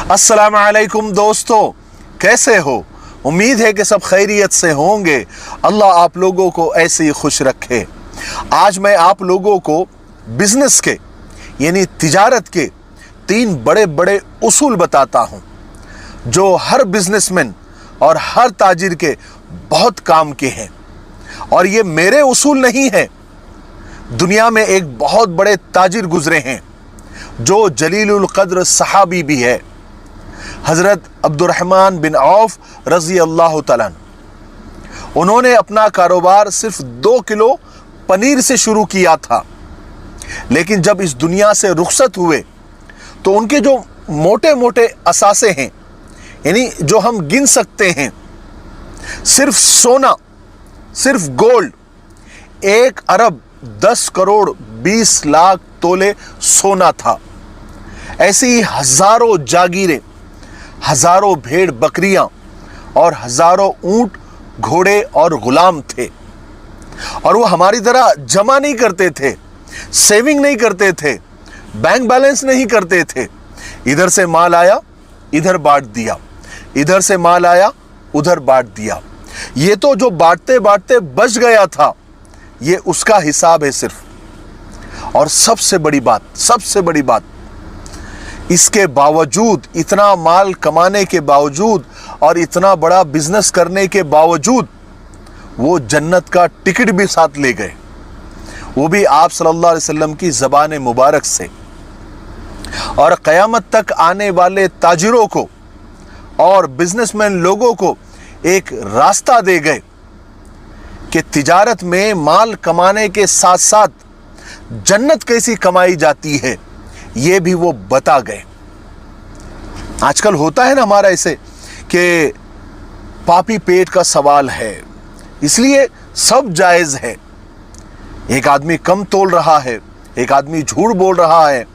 अस्सलाम वालेकुम दोस्तों, कैसे हो? उम्मीद है कि सब खैरियत से होंगे। अल्लाह आप लोगों को ऐसे ही खुश रखे। आज मैं आप लोगों को बिजनेस के यानी तिजारत के 3 बड़े बड़े उसूल बताता हूँ जो हर बिजनेसमैन और हर ताजिर के बहुत काम के हैं। और ये मेरे उसूल नहीं है, दुनिया में एक बहुत बड़े ताजिर गुजरे हैं जो जलीलुल कद्र सहाबी भी है, हज़रत अब्दुर्रहमान बिन औफ रज़ी अल्लाह तआला अन्हु। उन्होंने अपना कारोबार सिर्फ 2 किलो पनीर से शुरू किया था, लेकिन जब इस दुनिया से रुखसत हुए तो उनके जो मोटे मोटे असासे हैं यानी जो हम गिन सकते हैं, सिर्फ सोना, सिर्फ गोल्ड 1 अरब 10 करोड़ 20 लाख तोले सोना था। ऐसे ही हजारों जागीरें, हजारों भेड़ बकरियां और हजारों ऊंट घोड़े और गुलाम थे। और वो हमारी तरह जमा नहीं करते थे, सेविंग नहीं करते थे, बैंक बैलेंस नहीं करते थे। इधर से माल आया इधर बांट दिया, इधर से माल आया उधर बांट दिया। ये तो जो बांटते बांटते बच गया था, ये उसका हिसाब है सिर्फ। और सबसे बड़ी बात, इसके बावजूद, इतना माल कमाने के बावजूद और इतना बड़ा बिजनेस करने के बावजूद वो जन्नत का टिकट भी साथ ले गए, वो भी आप सल्लल्लाहु अलैहि वसल्लम की ज़बान मुबारक से। और क़यामत तक आने वाले ताजिरों को और बिजनेसमैन लोगों को एक रास्ता दे गए कि तिजारत में माल कमाने के साथ साथ जन्नत कैसी कमाई जाती है, ये भी वो बता गए। आजकल होता है ना हमारा ऐसे कि पापी पेट का सवाल है, इसलिए सब जायज़ है। एक आदमी कम तोल रहा है, एक आदमी झूठ बोल रहा है,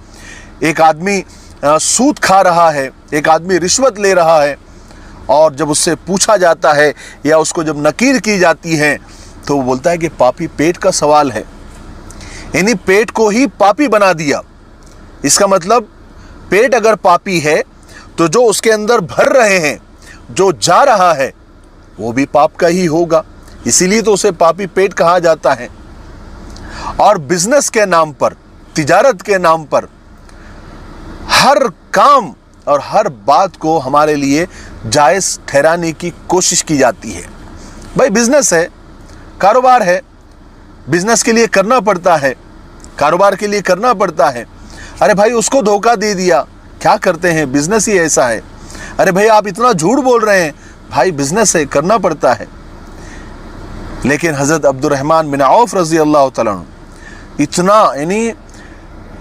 एक आदमी सूद खा रहा है, एक आदमी रिश्वत ले रहा है, और जब उससे पूछा जाता है या उसको जब नकीर की जाती है तो वो बोलता है कि पापी पेट का सवाल है। यानी पेट को ही पापी बना दिया। इसका मतलब पेट अगर पापी है तो जो उसके अंदर भर रहे हैं, जो जा रहा है, वो भी पाप का ही होगा। इसीलिए तो उसे पापी पेट कहा जाता है। और बिजनेस के नाम पर, तिजारत के नाम पर हर काम और हर बात को हमारे लिए जायज़ ठहराने की कोशिश की जाती है। भाई बिजनेस है, कारोबार है, बिजनेस के लिए करना पड़ता है, कारोबार के लिए करना पड़ता है। अरे भाई उसको धोखा दे दिया, क्या करते हैं, बिजनेस ही ऐसा है। अरे भाई आप इतना झूठ बोल रहे हैं, भाई बिजनेस है, करना पड़ता है। लेकिन हज़रत अब्दुर्रहमान बिन औफ रज़ी अल्लाह तआला अन्हु इतना, यानी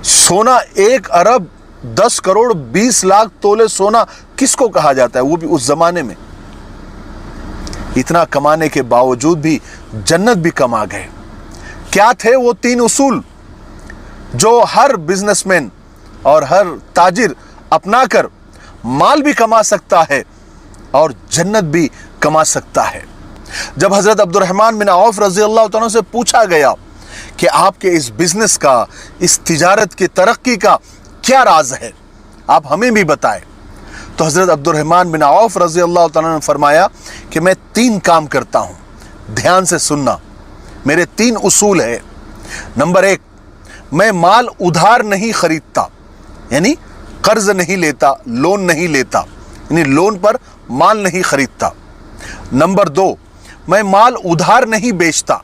सोना 1 अरब 10 करोड़ 20 लाख तोले सोना किसको कहा जाता है, वो भी उस जमाने में। इतना कमाने के बावजूद भी जन्नत भी कमा गए। क्या थे वो 3 उसूल जो हर बिजनेसमैन और हर ताजिर अपना कर माल भी कमा सकता है और जन्नत भी कमा सकता है? जब हज़रत अब्दुर्रहमान बिन औफ रज़ी अल्लाह तआला से पूछा गया कि आपके इस बिजनेस का, इस तिजारत की तरक्की का क्या राज है, आप हमें भी बताएं, तो हज़रत अब्दुर्रहमान बिन औफ रज़ी अल्लाह तआला ने फरमाया कि मैं 3 काम करता हूँ। ध्यान से सुनना, मेरे 3 उसूल है। नंबर 1, मैं माल उधार नहीं खरीदता, यानी कर्ज नहीं लेता, लोन नहीं लेता, यानी लोन पर माल नहीं खरीदता। नंबर 2, मैं माल उधार नहीं बेचता,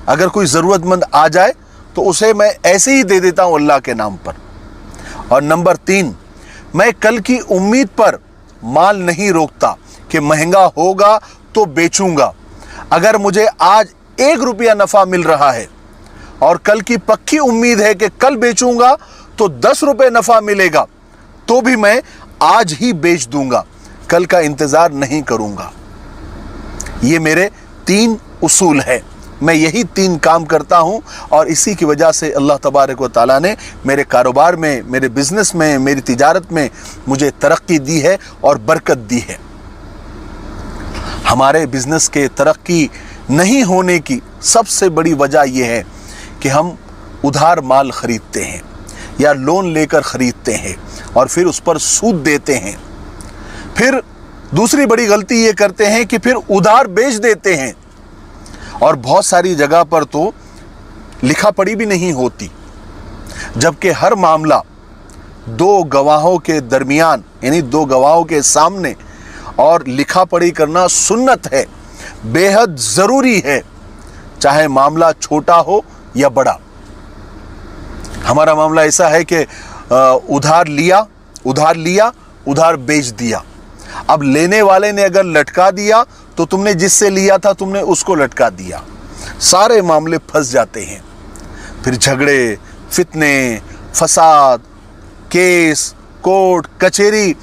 अगर कोई ज़रूरतमंद आ जाए तो उसे मैं ऐसे ही दे देता हूँ अल्लाह के नाम पर। और नंबर 3, मैं कल की उम्मीद पर माल नहीं रोकता कि महंगा होगा तो बेचूंगा। अगर मुझे आज 1 रुपया नफ़ा मिल रहा है और कल की पक्की उम्मीद है कि कल बेचूंगा तो 10 रुपये नफ़ा मिलेगा, तो भी मैं आज ही बेच दूंगा, कल का इंतज़ार नहीं करूंगा। ये मेरे 3 उसूल है। मैं यही 3 काम करता हूं और इसी की वजह से अल्लाह तबारक व तआला ने मेरे कारोबार में, मेरे बिजनेस में, मेरी तिजारत में मुझे तरक्की दी है और बरकत दी है। हमारे बिजनेस के तरक्की नहीं होने की सबसे बड़ी वजह यह है कि हम उधार माल खरीदते हैं या लोन लेकर खरीदते हैं और फिर उस पर सूद देते हैं। फिर दूसरी बड़ी गलती ये करते हैं कि फिर उधार बेच देते हैं, और बहुत सारी जगह पर तो लिखा पढ़ी भी नहीं होती, जबकि हर मामला दो गवाहों के दरमियान, यानी दो गवाहों के सामने, और लिखा पढ़ी करना सुन्नत है, बेहद ज़रूरी है, चाहे मामला छोटा हो या बड़ा। हमारा मामला ऐसा है कि उधार लिया, उधार बेच दिया। अब लेने वाले ने अगर लटका दिया तो तुमने जिससे लिया था तुमने उसको लटका दिया, सारे मामले फंस जाते हैं। फिर झगड़े, फितने, फसाद, केस, कोर्ट कचहरी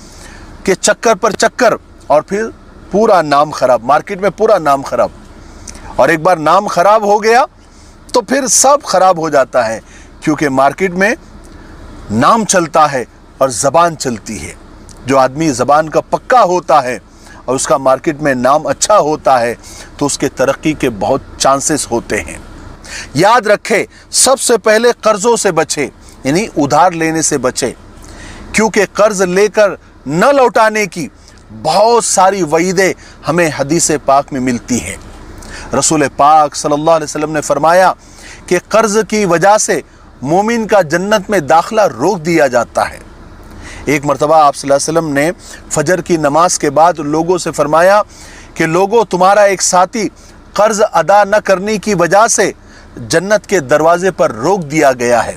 के चक्कर पर चक्कर, और फिर पूरा नाम खराब, मार्केट में पूरा नाम खराब। और एक बार नाम खराब हो गया तो फिर सब खराब हो जाता है, क्योंकि मार्केट में नाम चलता है और ज़बान चलती है। जो आदमी ज़बान का पक्का होता है और उसका मार्केट में नाम अच्छा होता है तो उसके तरक्की के बहुत चांसेस होते हैं। याद रखें, सबसे पहले कर्ज़ों से बचे, यानी उधार लेने से बचे, क्योंकि कर्ज लेकर न लौटाने की बहुत सारी वईदें हमें हदीस पाक में मिलती हैं। रसूल पाक सल्लल्लाहु अलैहि वसल्लम ने फरमाया कि कर्ज की वजह से मोमिन का जन्नत में दाखिला रोक दिया जाता है। एक मरतबा आप सल्लल्लाहु अलैहि वसल्लम ने फजर की नमाज के बाद लोगों से फरमाया कि लोगों, तुम्हारा एक साथी कर्ज अदा न करने की वजह से जन्नत के दरवाजे पर रोक दिया गया है,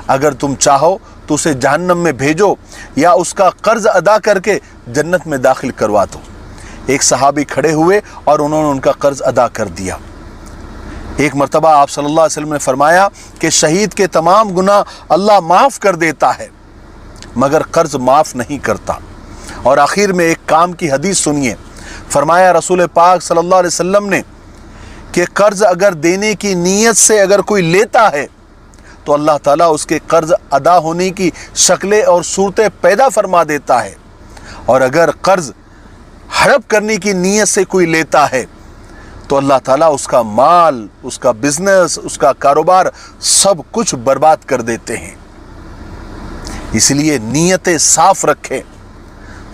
अगर तुम चाहो तो उसे जहन्नम में भेजो या उसका कर्ज अदा करके जन्नत में दाखिल करवा दो। एक सहाबी खड़े हुए और उन्होंने उनका कर्ज अदा कर दिया। एक मरतबा आप सल्लल्लाहु अलैहि वसल्लम ने फरमाया कि शहीद के तमाम गुनाह अल्लाह माफ़ कर देता है, मगर कर्ज माफ़ नहीं करता। और आखिर में एक काम की हदीस सुनिए, फरमाया रसूल पाक सल्लल्लाहु अलैहि वसल्लम ने कि कर्ज अगर देने की नीयत से अगर कोई लेता है तो अल्लाह ताला उसके कर्ज अदा होने की शक्लें और सूरतें पैदा फरमा देता है, और अगर कर्ज हड़प करने की नीयत से कोई लेता है तो अल्लाह ताला उसका माल, उसका बिजनेस, उसका कारोबार सब कुछ बर्बाद कर देते हैं। इसलिए नीयतें साफ रखें,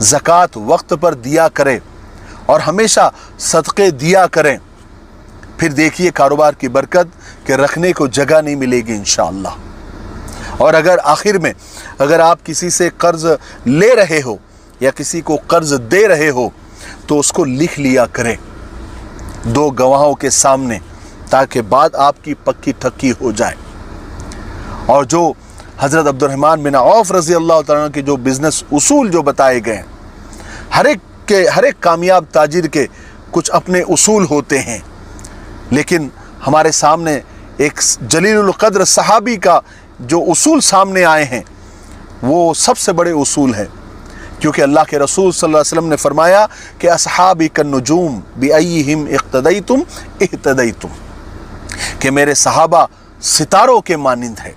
ज़कात वक्त पर दिया करें और हमेशा सदक़े दिया करें। फिर देखिए कारोबार की बरकत कि रखने को जगह नहीं मिलेगी इंशाअल्लाह। और अगर आखिर में अगर आप किसी से कर्ज ले रहे हो या किसी को कर्ज दे रहे हो तो उसको लिख लिया करें दो गवाहों के सामने, ताकि बात आपकी पक्की ठक्की हो जाए। और जो हज़रत अब्दुर्रहमान बिन औफ रज़ी अल्लाह तआला के जो बिज़नेस उसूल जो बताए गए हैं, हर एक कामयाब ताजिर के कुछ अपने उसूल होते हैं, लेकिन हमारे सामने एक जलीलुल क़द्र सहाबी का जो उसूल सामने आए हैं वो सबसे बड़े उसूल हैं, क्योंकि अल्लाह के रसूल सल्लल्लाहु अलैहि वसल्लम ने फरमाया कि असहाबी कन्नुजूम बिअय्यिहिम इक़्तदैतुम इह्तदैतुम, कि मेरे सहाबा सितारों के मानिंद है,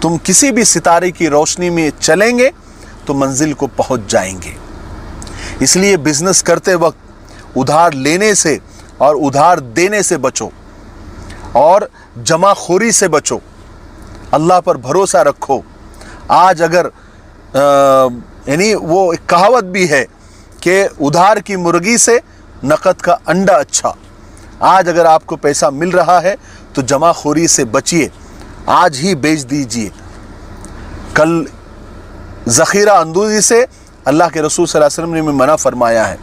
तुम किसी भी सितारे की रोशनी में चलेंगे तो मंजिल को पहुंच जाएंगे। इसलिए बिजनेस करते वक्त उधार लेने से और उधार देने से बचो और जमाखोरी से बचो, अल्लाह पर भरोसा रखो। आज अगर यानी वो एक कहावत भी है कि उधार की मुर्गी से नकद का अंडा अच्छा। आज अगर आपको पैसा मिल रहा है तो जमाखोरी से बचिए, आज ही बेच दीजिए। कल ज़ख़ीरा अंदोज़ी से अल्लाह के रसूल सल्लल्लाहु अलैहि वसल्लम ने मना फरमाया है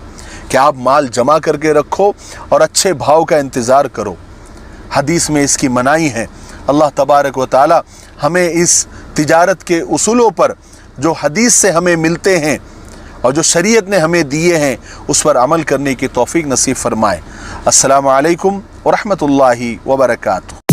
कि आप माल जमा करके रखो और अच्छे भाव का इंतज़ार करो। हदीस में इसकी मनाही है। अल्लाह तबारक व तआला हमें इस तिजारत के उसूलों पर जो हदीस से हमें मिलते हैं और जो शरीयत ने हमें दिए हैं उस पर अमल करने की तौफीक नसीब फरमाए। अस्सलामु अलैकुम व रहमतुल्लाहि व बरकातुहू।